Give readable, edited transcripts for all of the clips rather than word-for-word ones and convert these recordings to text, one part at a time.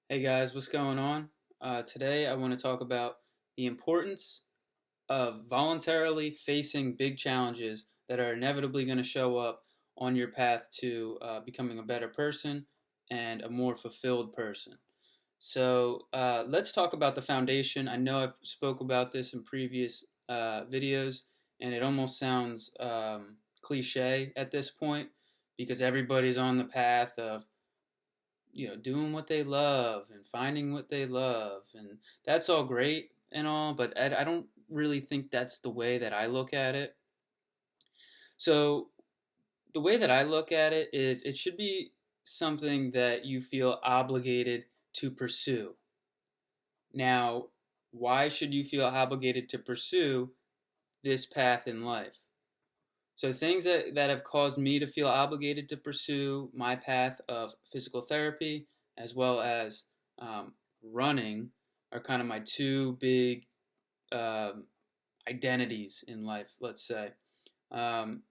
Hey guys, what's going on? Today I want to talk about the importance of voluntarily facing big challenges that are inevitably going to show up on your path to becoming a better person and a more fulfilled person. So let's talk about the foundation. I know I've spoke about this in previous videos, and it almost sounds cliche at this point because everybody's on the path of doing what they love and finding what they love, and that's all great and all, but I don't really think that's the way that I look at it. So the way that I look at it is it should be something that you feel obligated to pursue. Now, why should you feel obligated to pursue this path in life? So things that have caused me to feel obligated to pursue my path of physical therapy as well as running are kind of my two big um, identities in life, let's say. Um,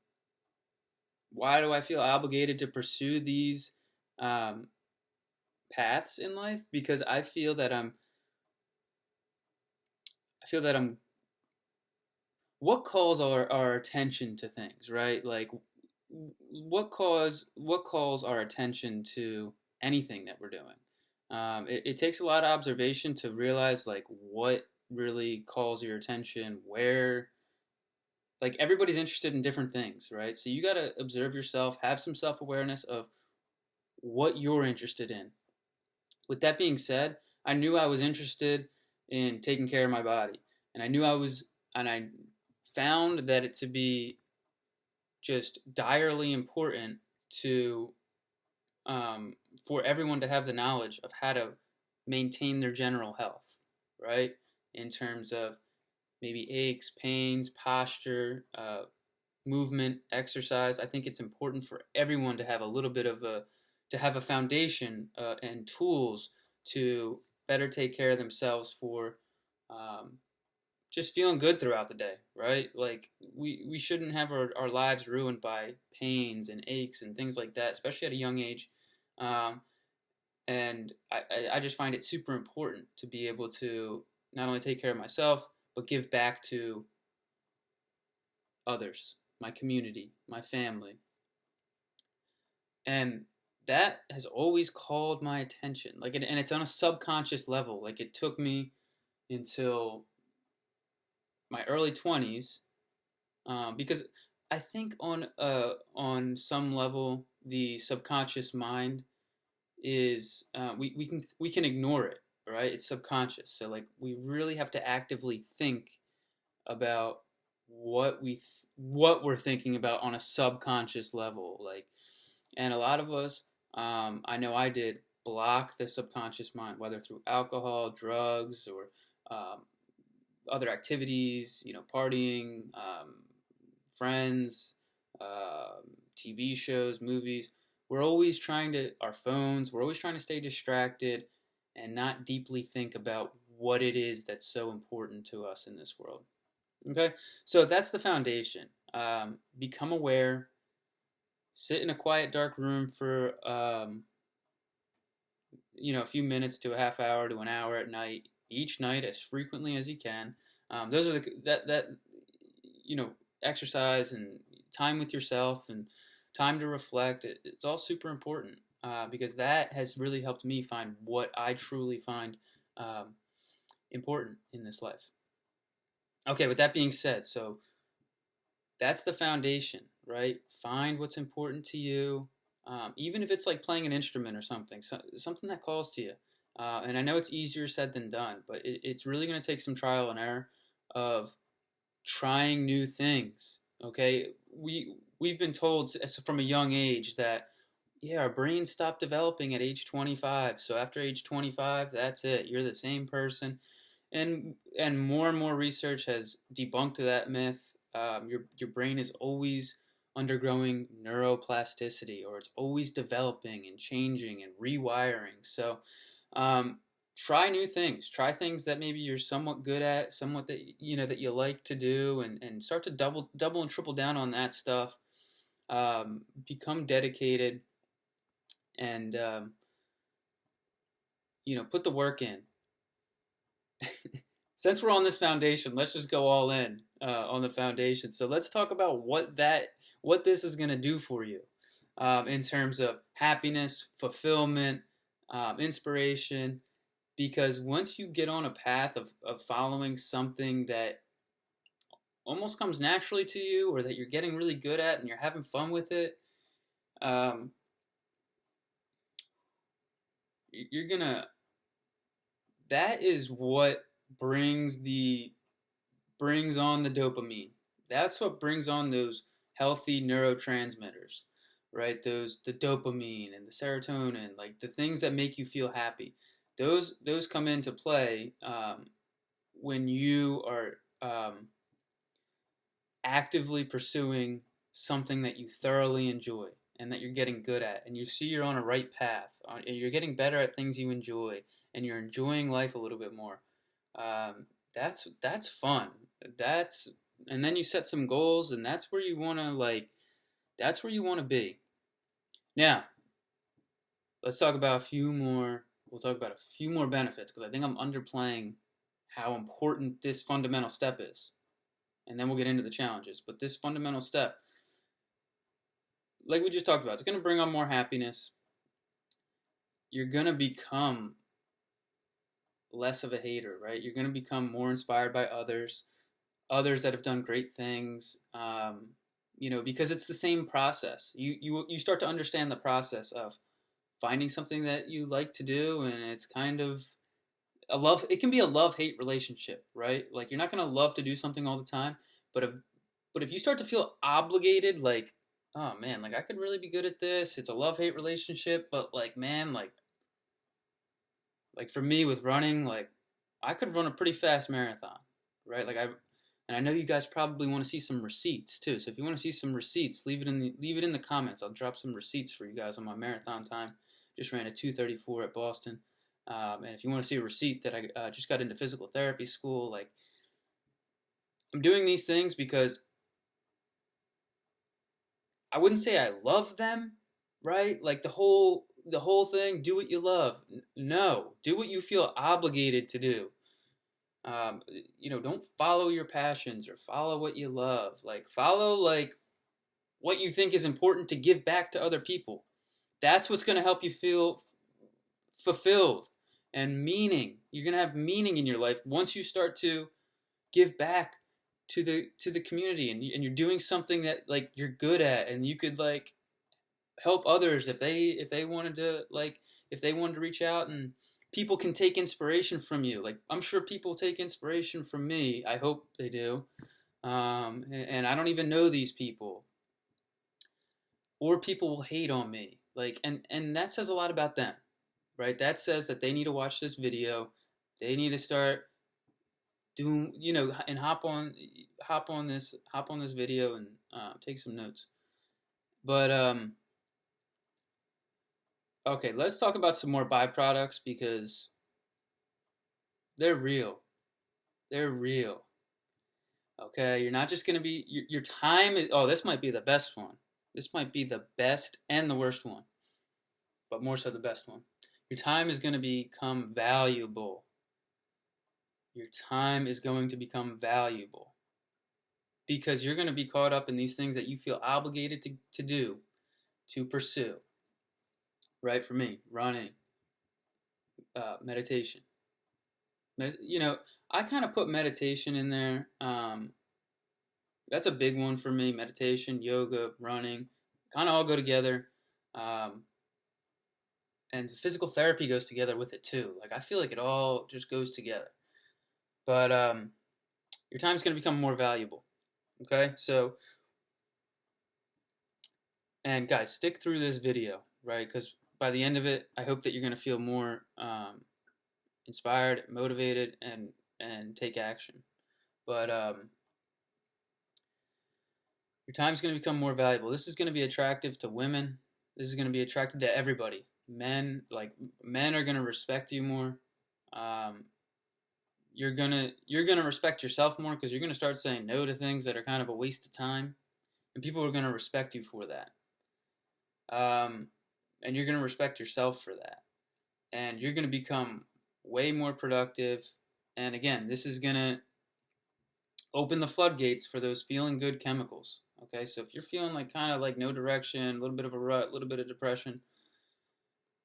why do I feel obligated to pursue these um, paths in life? Because I feel that I'm what calls our attention to things, right? Like what calls our attention to anything that we're doing. It takes a lot of observation to realize like what really calls your attention, where like everybody's interested in different things, right? So you got to observe yourself, have some self-awareness of what you're interested in. With that being said, I knew I was interested in taking care of my body, and I found that it to be just direly important to for everyone to have the knowledge of how to maintain their general health, right? In terms of maybe aches, pains, posture, movement, exercise. I think it's important for everyone to have a little bit of a foundation and tools to better take care of themselves for um, just feeling good throughout the day, right? Like we shouldn't have our lives ruined by pains and aches and things like that, especially at a young age. Um, and I just find it super important to be able to not only take care of myself, but give back to others, my community, my family. And that has always called my attention. And it's on a subconscious level. Like it took me until my early 20s because I think on some level the subconscious mind is we can ignore it, right? It's subconscious, so like we really have to actively think about what we're thinking about on a subconscious level, like, and a lot of us, I know I did, block the subconscious mind, whether through alcohol, drugs, or um, other activities, partying, friends, TV shows, movies. Our phones, we're always trying to stay distracted and not deeply think about what it is that's so important to us in this world. Okay, so that's the foundation. Become aware, sit in a quiet, dark room for a few minutes to a half hour to an hour at night, each night as frequently as you can. Those are the that you know exercise and time with yourself and time to reflect. It's all super important because that has really helped me find what I truly find um, important in this life. Okay, with that being said, so that's the foundation, right? Find what's important to you, even if it's like playing an instrument or something, something that calls to you. And I know it's easier said than done, but it's really going to take some trial and error of trying new things. Okay, we've been told from a young age that yeah, our brains stop developing at age 25. So after age 25, that's it. You're the same person, and more research has debunked that myth. Your brain is always undergoing neuroplasticity, or it's always developing and changing and rewiring. So um, try new things. Try things that maybe you're somewhat good at, somewhat that that you like to do, and start to double and triple down on that stuff. Become dedicated and put the work in. Since we're on this foundation, let's just go all in on the foundation. So let's talk about what this is going to do for you in terms of happiness, fulfillment, inspiration. Because once you get on a path of following something that almost comes naturally to you, or that you're getting really good at and you're having fun with it, you're gonna that is what brings on the dopamine. That's what brings on those healthy neurotransmitters, right? The dopamine and the serotonin, like the things that make you feel happy. Those come into play when you are actively pursuing something that you thoroughly enjoy and that you're getting good at, and you see you're on a right path, and you're getting better at things you enjoy, and you're enjoying life a little bit more. That's fun. And then you set some goals, and that's where you want to be. Now, let's talk about a few more. We'll talk about a few more benefits, because I think I'm underplaying how important this fundamental step is. And then we'll get into the challenges. But this fundamental step, like we just talked about, it's going to bring on more happiness. You're going to become less of a hater, right? You're going to become more inspired by others that have done great things, because it's the same process. You start to understand the process of finding something that you like to do, and it's kind of it can be a love-hate relationship, right? Like, you're not going to love to do something all the time, but if you start to feel obligated, like, oh man, like I could really be good at this. It's a love-hate relationship, but like, man, like for me with running, like I could run a pretty fast marathon, right? And I know you guys probably want to see some receipts too. So if you want to see some receipts, leave it in the comments. I'll drop some receipts for you guys on my marathon time. Just ran a 2:34 at Boston. And if you want to see a receipt that I just got into physical therapy school, like, I'm doing these things because I wouldn't say I love them, right? Like the whole thing, do what you love. No, do what you feel obligated to do. Don't follow your passions or follow what you love. Like, follow like what you think is important to give back to other people. That's what's going to help you feel fulfilled and meaning. You're going to have meaning in your life once you start to give back to the community, and you're doing something that like you're good at, and you could like help others if they wanted to reach out, and people can take inspiration from you. Like, I'm sure people take inspiration from me. I hope they do. And I don't even know these people, or people will hate on me. Like, and that says a lot about them, right? That says that they need to watch this video. They need to start doing, and hop on this video and take some notes. But okay, let's talk about some more byproducts, because they're real. They're real. Okay, you're not just going to be, your time is, this might be the best one. This might be the best and the worst one, but more so the best one. Your time is going to become valuable. Your time is going to become valuable because you're going to be caught up in these things that you feel obligated to do, to pursue. Right? For me, running, meditation. I kind of put meditation in there. That's a big one for me. Meditation, yoga, running, kind of all go together. And physical therapy goes together with it too. Like, I feel like it all just goes together. But your time's going to become more valuable. Okay? So, and guys, stick through this video, right? Because by the end of it, I hope that you're going to feel more inspired, motivated, and take action. But your time's going to become more valuable. This is going to be attractive to women. This is going to be attractive to everybody. Men are going to respect you more. You're gonna respect yourself more, because you're gonna start saying no to things that are kind of a waste of time, and people are gonna respect you for that. And you're gonna respect yourself for that. and you're going to become way more productive. And again, this is going to open the floodgates for those feeling good chemicals. Okay, so if you're feeling like kind of like no direction, a little bit of a rut, a little bit of depression,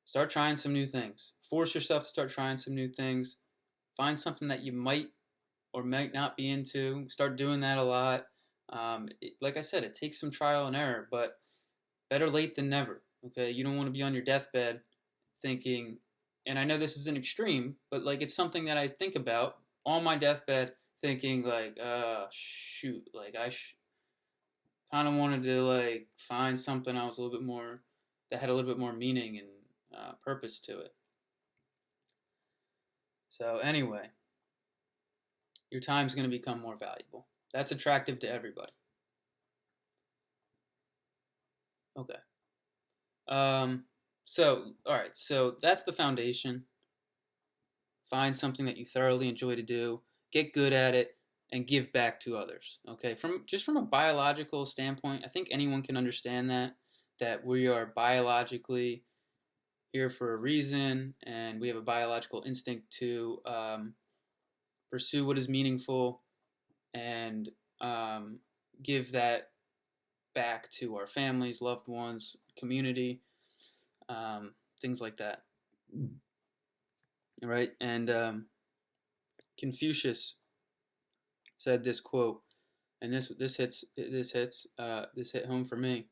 start trying some new things. Force yourself to start trying some new things. Find something that you might or might not be into. Start doing that a lot. Like I said, it takes some trial and error, but better late than never. Okay, you don't want to be on your deathbed thinking, and I know this is an extreme, but like it's something that I think about on my deathbed, thinking like, shoot, like I kind of wanted to like find something I was a little bit more that had a little bit more meaning and purpose to it. So anyway, your time's going to become more valuable. That's attractive to everybody. Okay. So, all right. So that's the foundation. Find something that you thoroughly enjoy to do, get good at it, and give back to others. Okay. From a biological standpoint, I think anyone can understand that we are biologically here for a reason, and we have a biological instinct to pursue what is meaningful and give that back to our families, loved ones, community, things like that. All right, and Confucius said this quote, and this hit home for me.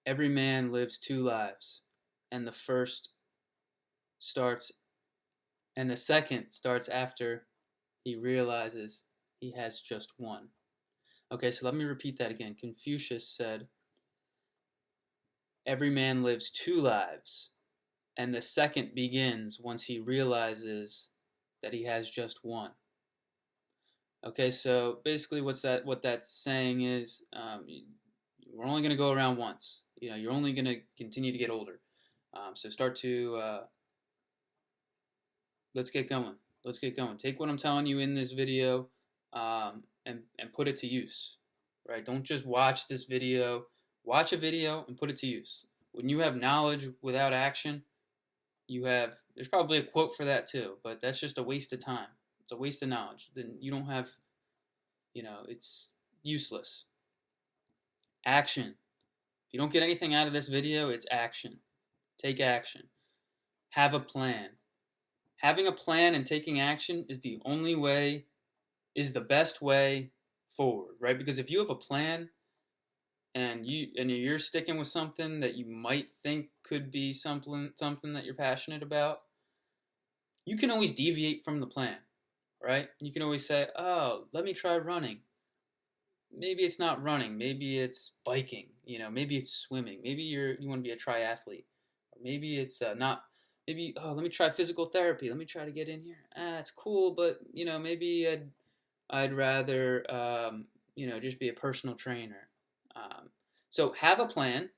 Every man lives two lives, and the second starts after he realizes he has just one. Okay, so let me repeat that again. Confucius said, every man lives two lives, and the second begins once he realizes that he has just one. Okay, so basically what that's saying is we're only going to go around once. You know, you're only going to continue to get older. So start to, let's get going. Let's get going. Take what I'm telling you in this video and put it to use, right? Don't just watch this video. Watch a video and put it to use. When you have knowledge without action, there's probably a quote for that too, but that's just a waste of time. It's a waste of knowledge. Then you don't have, it's useless. Action. If you don't get anything out of this video, it's action. Take action. Have a plan. Having a plan and taking action is the best way forward, right? Because if you have a plan and you're sticking with something that you might think could be something that you're passionate about, you can always deviate from the plan, right? You can always say, oh, let me try running. Maybe it's not running. Maybe it's biking. Maybe it's swimming. Maybe you want to be a triathlete. Or maybe it's not. Maybe, let me try physical therapy. Let me try to get in here. It's cool, but maybe I'd rather just be a personal trainer. So have a plan,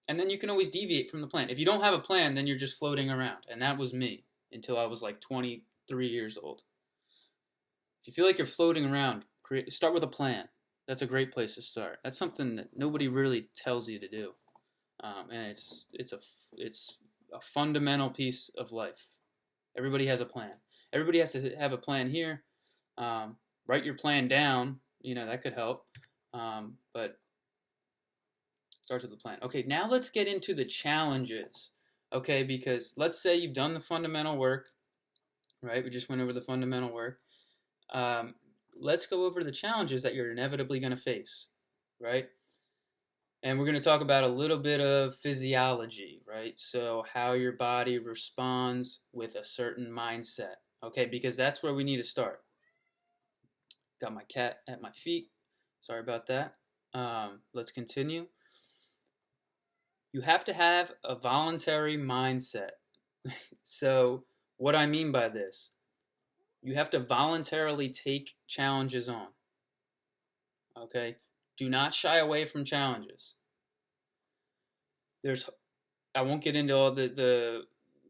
and then you can always deviate from the plan. If you don't have a plan, then you're just floating around, and that was me until I was like 23 years old. If you feel like you're floating around, start with a plan. That's a great place to start. That's something that nobody really tells you to do, and it's a fundamental piece of life. Everybody has a plan. Everybody has to have a plan here. Write your plan down. That could help, but starts with the plan. Okay, now let's get into the challenges. Okay, because let's say you've done the fundamental work, right? We just went over the fundamental work. Let's go over the challenges that you're inevitably going to face, right? And we're going to talk about a little bit of physiology, right? So how your body responds with a certain mindset, okay? Because that's where we need to start. Got my cat at my feet. Sorry about that. Let's continue. You have to have a voluntary mindset. So what I mean by this, you have to voluntarily take challenges on, okay? Do not shy away from challenges. I won't get into all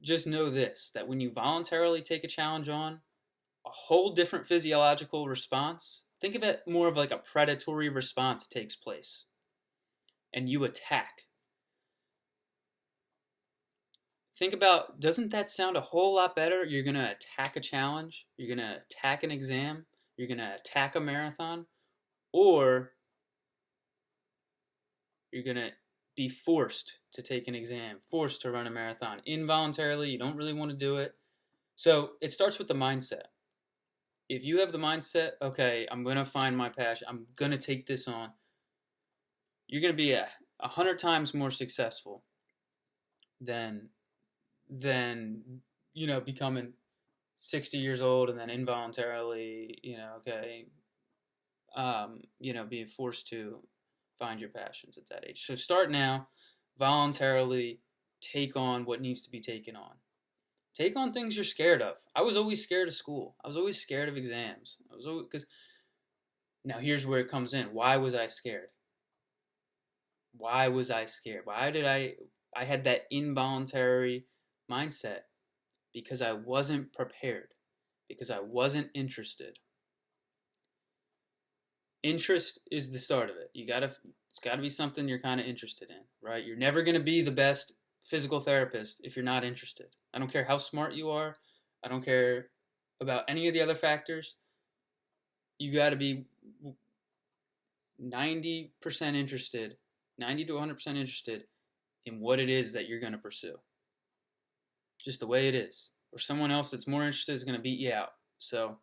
just know this, that when you voluntarily take a challenge on, a whole different physiological response, think of it more of like a predatory response takes place, and you attack. think about, doesn't that sound a whole lot better? You're going to attack a challenge, you're going to attack an exam, you're going to attack a marathon, or you're going to be forced to take an exam, forced to run a marathon involuntarily. You don't really want to do it. So it starts with the mindset. If you have the mindset, okay, I'm going to find my passion, I'm going to take this on, you're going to be 100 times more successful than becoming 60 years old and then involuntarily, being forced to find your passions at that age. So start now, voluntarily take on what needs to be taken on. Take on things you're scared of. I was always scared of school. I was always scared of exams. Because now here's where it comes in. Why was I scared? Why was I scared? Why did I had that involuntary mindset? Because I wasn't prepared. Because I wasn't interested. Interest is the start of it. It's got to be something you're kind of interested in, right? You're never going to be the best physical therapist if you're not interested. I don't care how smart you are. I don't care about any of the other factors. You got to be 90% interested, 90 to 100% interested in what it is that you're going to pursue. Just the way it is. Or someone else that's more interested is going to beat you out. So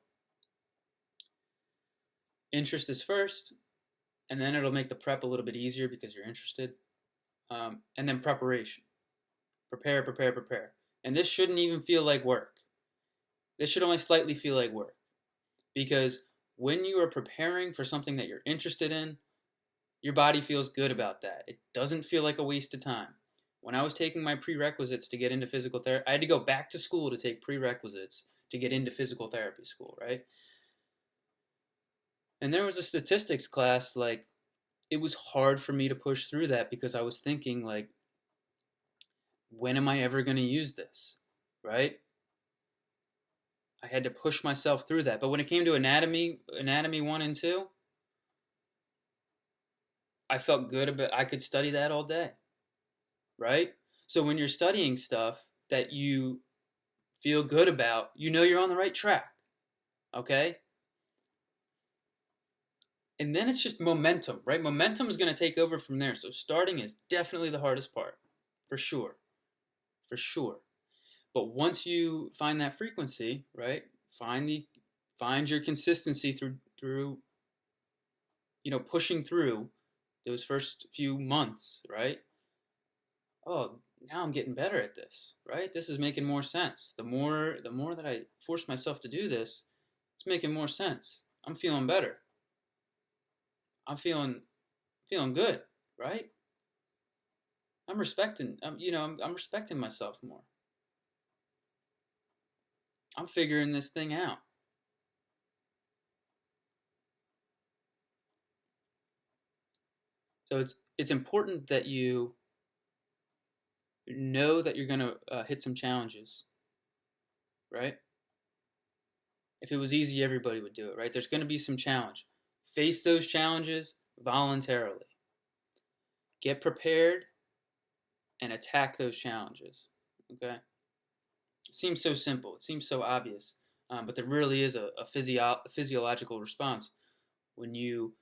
interest is first, and then it'll make the prep a little bit easier because you're interested. And then preparation. Prepare. And this shouldn't even feel like work. This should only slightly feel like work. Because when you are preparing for something that you're interested in, your body feels good about that. It doesn't feel like a waste of time. When I was taking my prerequisites to get into physical therapy, I had to go back to school to take prerequisites to get into physical therapy school, right? And there was a statistics class, like, it was hard for me to push through that because I was thinking, like, when am I ever going to use this, right? I had to push myself through that. But when it came to anatomy 1 and 2, I felt good about, I could study that all day, right? So when you're studying stuff that you feel good about, you know you're on the right track, okay? And then it's just momentum, right? Momentum is going to take over from there. So starting is definitely the hardest part, for sure. But once you find that frequency, right? Find your consistency through pushing through those first few months, right? Oh, now I'm getting better at this, right? This is making more sense. The more that I force myself to do this, it's making more sense. I'm feeling better. I'm feeling good, right? I'm respecting myself more. I'm figuring this thing out. So it's important that you know that you're going to hit some challenges, right? If it was easy, everybody would do it, right? There's going to be some challenge. Face those challenges voluntarily. Get prepared and attack those challenges, okay? It seems so simple. It seems so obvious, but there really is a physiological response when you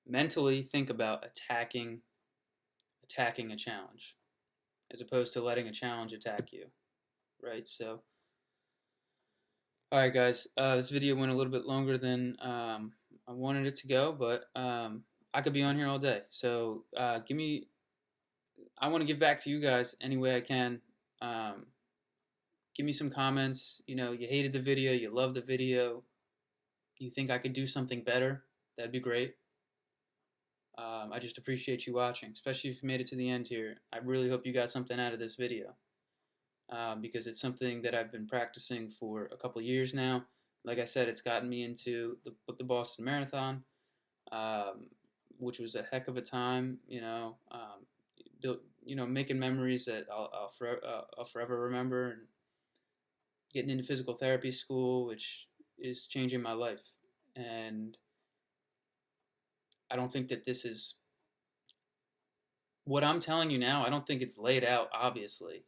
mentally think about attacking a challenge as opposed to letting a challenge attack you, right? So, all right, guys, this video went a little bit longer than I wanted it to go, but I could be on here all day. So I want to give back to you guys any way I can. Give me some comments. You hated the video, you loved the video, you think I could do something better, that'd be great. I just appreciate you watching, especially if you made it to the end here. I really hope you got something out of this video because it's something that I've been practicing for a couple years now. Like I said, it's gotten me into the Boston Marathon, which was a heck of a time. Making memories that I'll forever remember, and getting into physical therapy school, which is changing my life. And I don't think that this is what I'm telling you now. I don't think it's laid out, obviously.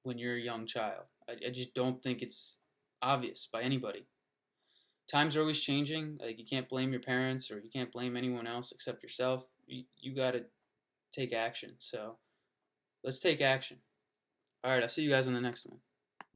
when you're a young child. I just don't think it's obvious by anybody. Times are always changing. Like, you can't blame your parents or you can't blame anyone else except yourself. You got to take action. So let's take action. All right, I'll see you guys on the next one.